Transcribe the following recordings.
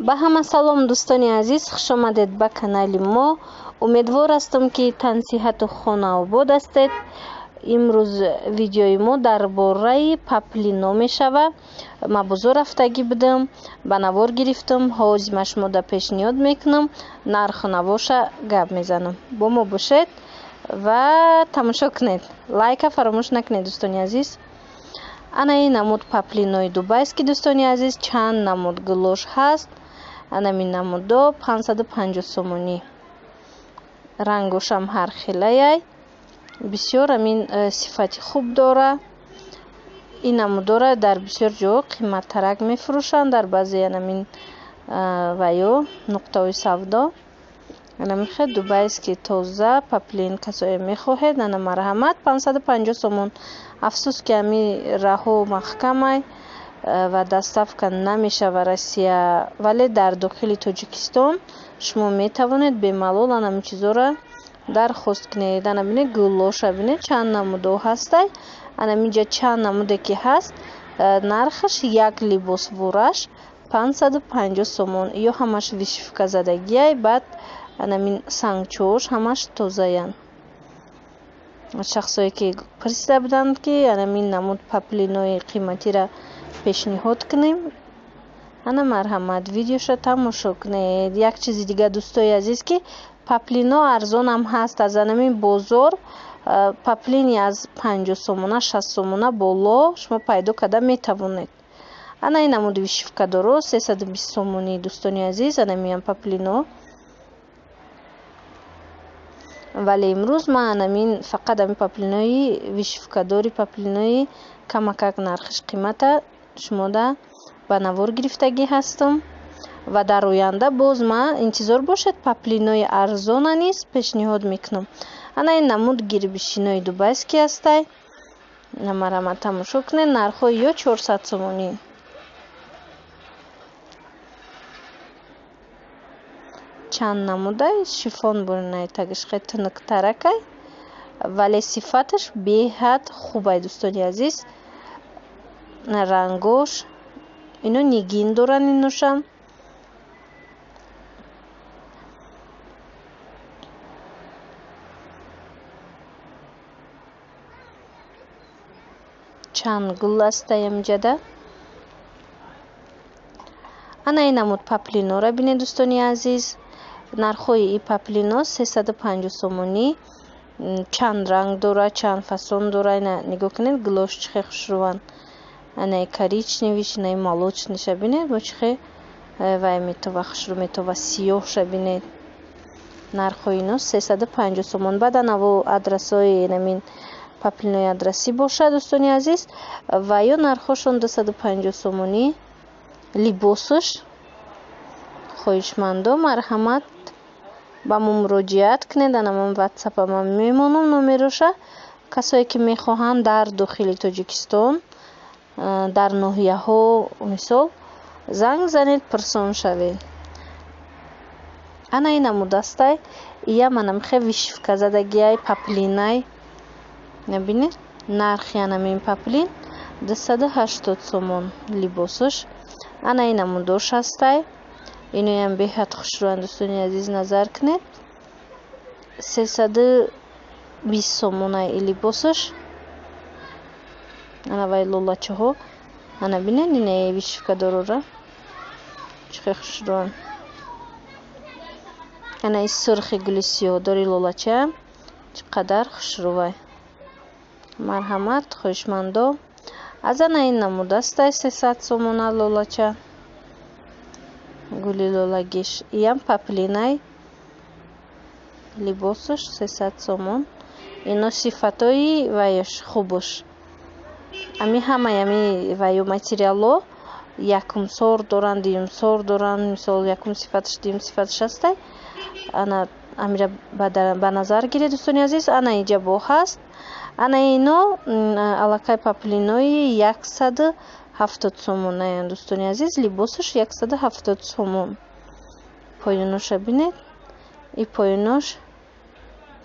ба ҳама салом дӯстони азиз, хушомадед ба канали мо. Умедвор ҳастам ки тансиҳату хонавобод ҳастед. имрӯз видеои мо дар бораи паплино мешавад. ма бозор рафтагӣ будам, ба навор гирифтам, ҳозима шумода пешниҳод мекунам, нарху навоша гап мезанам. бо мо бошед ва тамошо кунед. Лайка фаромӯш накунед дӯстони азиз. ана ин намуд паплинои дубайский дӯстони азиз, чанд намуд гулош ҳаст. анамин намудо 550 сомонӣ. рангошам ҳар хелаяй бисёр амин сифати хуб дора. ин намудора дар бисёр ҷо қиматтарак мефурӯшанд, дар баъзе анамин ваё нуқтаҳои савдо. анамихе дубайский тоза паплин касое мехоҳед, ана марҳамат 550 сомон. афсус ки ами раҳо маҳкамай ва доставка намешава Россия, вале дар дохили Тоҷикистон шумо метавонед бемалол анамин чизора дархост кунед. ана бинед гулоша, бинед чанд намудо ҳастай. анаминҷа чанд намуде ки ҳаст, нархаш як либос вораш 550 сомон. ё ҳамаш вишивка задагияй, баъд анамин сангчош ҳамаш тозаян. шахсое ки пурсида буданд ки анамин намуд паплинои қиматира пешниҳод кунем, ана марҳамат видеоша тамошо кунед. як чизи дига дӯстои азиз ки паплино арзон ҳам ҳаст. аз анамин бозор паплини аз 50 сомона 60 сомона боло шумо пайдо карда метавонед. ана ин намуд вишивка доро 320 сомонӣ дӯстони азиз. анамин паплино, вале имрӯз ман анамин фақат амин паплинои вишивкадори паплинои камакак нархиш қимата шумода ба навор гирифтагӣ ҳастам ва дар оянда боз ман интизор бошед паплинои арзона низ пешниҳод мекунам. ана ин намуд гирбишинои дубайский ҳастай. марҳамат тамошо кунед. нархҳои ё 400 сомонӣ. чанд намудай шифон буринай тагишхе тунуктаракай, вале сифаташ беҳад хубай дӯстони азиз. рангош ино нигин доран, иношам чанд гул астай амҷада. ана ин намуд паплинора бинед дӯстони азиз. нархҳои и паплино 350 сомонӣ. чанд ранг дора, чанд фасон дора. ина нигоҳ кунед гулош чихе хушруванд. ана коричневиш, ина молочниша бинед бо чихе вай метова хушру метова сиёҳша бинед. нархҳои ино 350 сомон. баъд анаво адресҳои намин паплинои адресӣ бошад дӯстони азиз ва ё нархҳошон 250 сомонӣ. либосаш хоҳишмандо марҳамат ба мо муроҷиат кунед. ана ман ватсапама мемонам номероша. касое ки мехоҳанд дар дохили Тоҷикистон, дар ноҳияҳо мисол занг занед, пурсон шавед. ана ин намуд астай. иям анамихе вишивка задагияй паплинай. набинед нархи анамин паплин 280 сомон либосаш. ана ин намудош астай. иноям беҳад хушрӯянд дӯстони азиз, назар кунед. 320 сомонай и либосаш. ана вай лолачаҳо, ана бинед ина вишивка дорора чихе хушрӯянд. ана и сурхи гули сиёҳдори лолача чӣ қадар хушрӯвай. марҳамат хоҳишмандо. аз ана ин намуд астай 300 сомона лолача гули лолагиш. иям паплинай либосаш 300 сомон. ино сифатои ваяш хубаш. ами ҳамаи ами ваю материало якумсор доранд, дуюмсор доранд. мисол якум сифаташ дуюм сифаташ ҳастай. ана амира ба назар гиред дӯстони азиз. ана инҷа бо ҳаст. ана ино аллакай паплинои 170 сомон аян дӯстони азиз. либосаш 170 сомон. поёноша бинед. и поёнош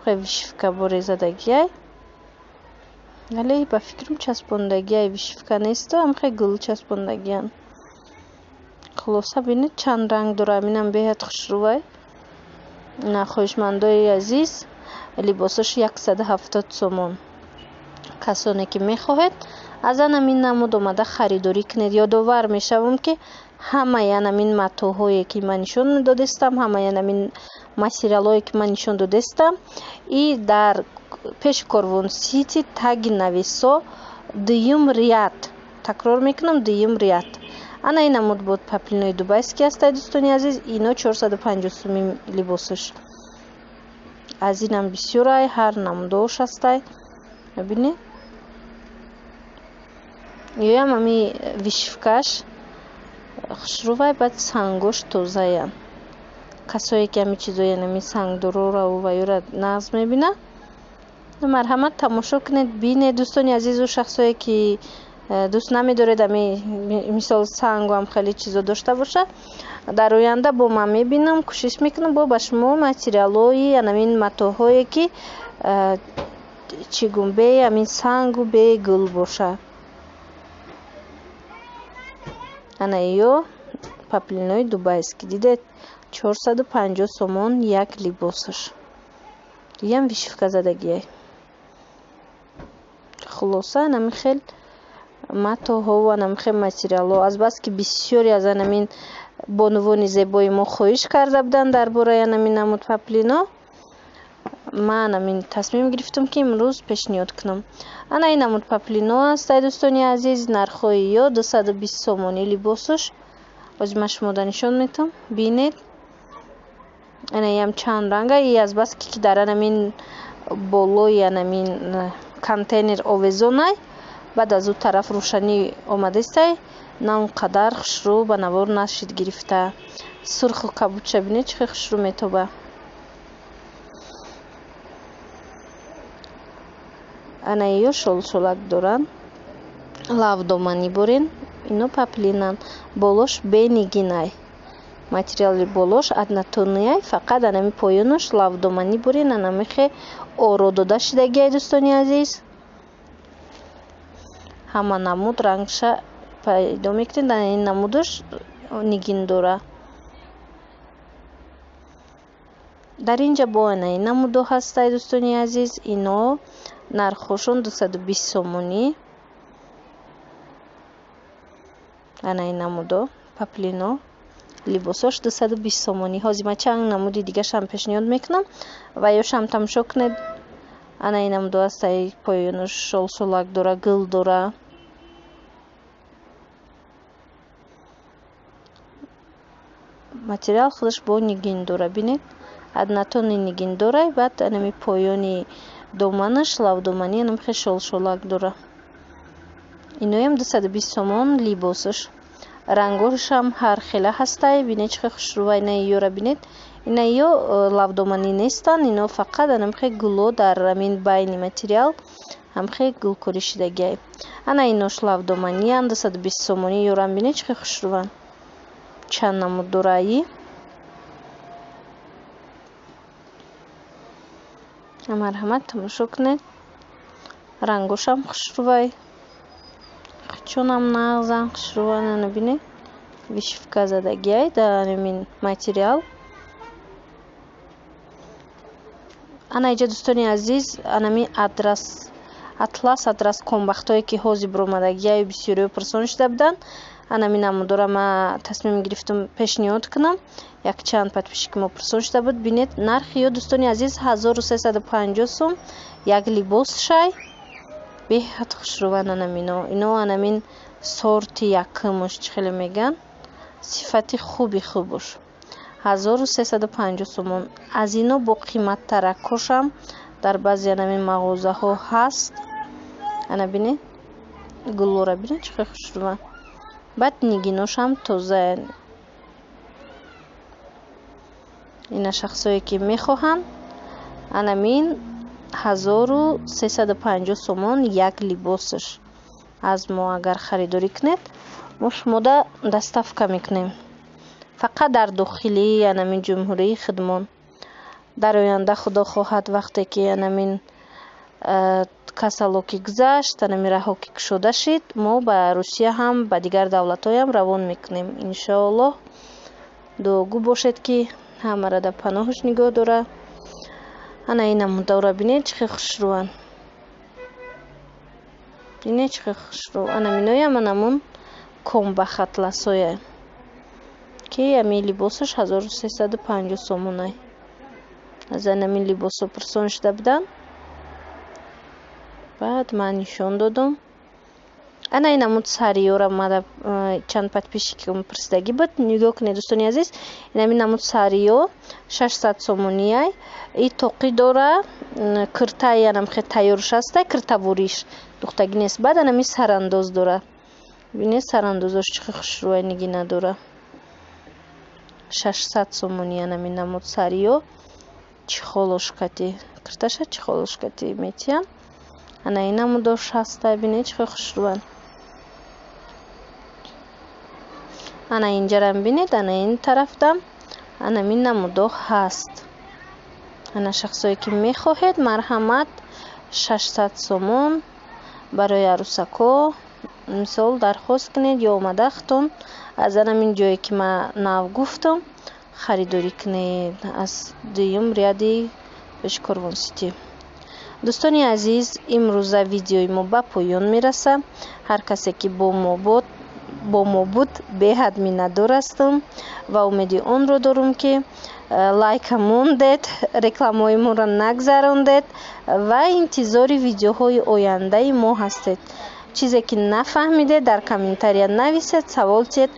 вишивка борезадагияй, вале ба фикрам часпондагияй вишивка несто, амхе гул часпондагиян. خلاصه ببینید چند رنگ داره. اینم بهت خوشروه. نه خوشمندای عزیز، لباسش 170 سومون. کسانی که میخواهید از این نمود اومده خریداری کنید. یادآور میشوم که همه این متاهایی که من نشون دادستم، همه این материалایی که من نشون دادستم، ای در پیش کاروان سیتی تگ نویسو دویم ریاد. تکرار میکنم دویم ریاد. انا این نمود بود پاپلینوی دوبایسکی است دوستانی عزیز. اینا 450 سومی لباسش. از اینم بسیارای هر نموداش هستای. ببینید یا هم همی ویشفکش خوشروای بعد سنگوش توزه. کسایی که همی چیزایی نمی سنگ درورا و ویورا نغز میبینه مرحمت تماشا کنید بینید دوستانی عزیز. و شخصایی که دوست نمیدارید مثال سنگ و هم خیلی چیزا داشته باشه در آینده با من میبینم کوشش میکنم با شما ماتریالایی همین متاهایی که چیگون به همین سنگ و به گل باشه. انا ایو پاپلینوی دوبایسکی دیدید 450 سومون یک لباسش. دیگه هم ویشفکا زدگیه. خلاصه نمی خیلی متاها و نمی خیلی ماتریال‌ها از بس که بسیاری از همین بانوان زیبای ما خواهش کرده بودن درباره همین نمود پاپلینا. من همین تصمیم گرفتم که امروز پیشنهاد کنم. انا این نمود پاپلینا است دوستانی عزیز. نرخی یا 220 سومونی لباسش. از من شما نشون میتم بینید. انا هم چند رنگه. ای از بس که در همین بالای همین کنتینر آویزونه بعد از اون طرف روشنی آمده است. نه اونقدر خوشرو به نوار نشید گرفته. سرخ و کبوچه بینید چه خوشرو میتوبه. انا ایو شلشلک دارن. لав домани борин. اینو پاپلینن. بالош бенигинай. материали болош однотонный. фақат анами поёнош лав домани борин. анами хе оро дода шидагиай дӯстони азиз. ҳама намуд рангша пайдо мекунед. ин намудаш нигин дора. дар инҷа бо ин намудо ҳастай дӯстони азиз. ино нархошон 220 сомонӣ. ана ин намудо паплино либосош 220 сомонӣ. ҳозир ман чанд намуди дигашам пешниҳод мекунам ва ёшам тамошо кунед. ана ин намудо ҳастай поёнош шолшолак дора, гул дора. материал худаш бо нигин дора. бинед однотонный нигин дора. баъд анами поёни доманаш лавдомани анам хе шолшолак дора. иноям 220 сомон либосаш. рангошам ҳар хела ҳастай. бинед чӣ хушрӯва ина иёра бинед. ина иё лавдомани нестан. ино фақат анам хе гуло дар амин байни материал ҳам хе гулкорӣ шидагиай. ана инош лавдоманиян 220 сомонӣ ёрам. бинед чӣ хушрӯван. чанд намуд дораи. марҳамат тамошо кунед. рангошам хушрӯвай. чунам нағзан хушрӯван. ана бинед вишифка задагиай дар амин материал. ана иҷа дӯстони азиз анами атлас адрас комбахтое ки ҳозир биромадагиай бисёриҳо пурсон шуда буданд. анами намудора ма тасмим гирифтам пешниҳод кунам. якчанд подписчики мо пурсон шуда буд. бинед нархи ё дӯстони азиз 1350 сум як либос шай. беҳад хушрӯван анамино. ино анамин сорти якмош чӣ хеле меган. сифати хуби хубош. 1350 сомон. аз ино бо қиматтаракошам дар баъзе анамин мағозаҳо ҳаст. ана бинед гуллора бинед чӣ хеле хушрӯван. баъд нигиношам тоза. ина шахсое ки мехоҳанд анамин 1350 сомон як либосаш. аз мо агар харидорӣ кунед мо шумода доставка мекунем. фақат дар дохили анамин ҷумҳурии хидмон. дар оянда худо хоҳад вақте ки анамин касало ки гузашт, раҳо ки кушода шид, мо ба Русия ҳам ба дигар давлатҳоям равон мекунем. Иншоаллоҳ дуогӯ бошед ки ҳамара дар паноҳаш нигоҳ дора. Ана инаму дора бинед чӣ хел хушрӯан. Бинед чӣ хел хушрӯ. Ана миноям анамун комбахатласоя ки ами либосаш 1350 сомонай. аз анамин либосо пурсон шуда будан. Баъд ман нишон додам. Ана инамуд сариёра мада чанд подписчикам пурсидаги буд. Нигоҳ кунед дӯстони азиз. Инамин намуд сариё 600 сомонияй. И тоқӣ дора киртай анам хе тайёрш аста киртавориш духтаги нест. Баъд анамин сарандоз дора. Бинед сарандозош чӣ хел хушрӯай нигина дора. 600 сомони анамин намуд сариё. Чихолошкати кирташа чихолошкати метиян. Ана инамудош аста бинед чӣ хел хушрӯан. ана инҷарам бинед, ана ин тарафдам анамин намудо ҳаст. ана шахсое ки мехоҳед марҳамат 600 сомон барои арӯсако мисол дархост кунед ё омадахтон аз анамин ҷое ки ман нав гуфтам харидорӣ кунед аз дуюм ряди Пешкорвон Сити. дӯстони азиз, имрӯза видеои мо ба поён мераса. ҳар касе ки бо мо буд беҳад миннатдор ҳастам ва умеди онро дорум ки лайкамон дед, рекламаҳоимонро нагзарондед ва интизори видеоҳои ояндаи мо ҳастед. чизе ки нафаҳмидед дар комментария нависед, савол тиед.